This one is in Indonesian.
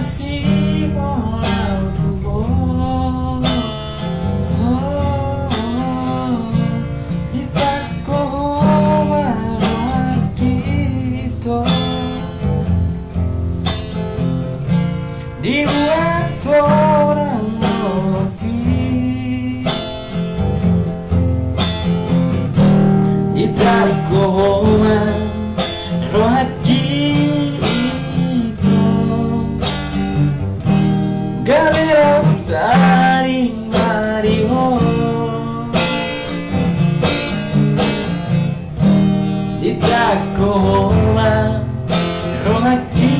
si mola tubo itako marwakito dibuat orang ngopi itako marwakito galeros taring mariho itako marwakito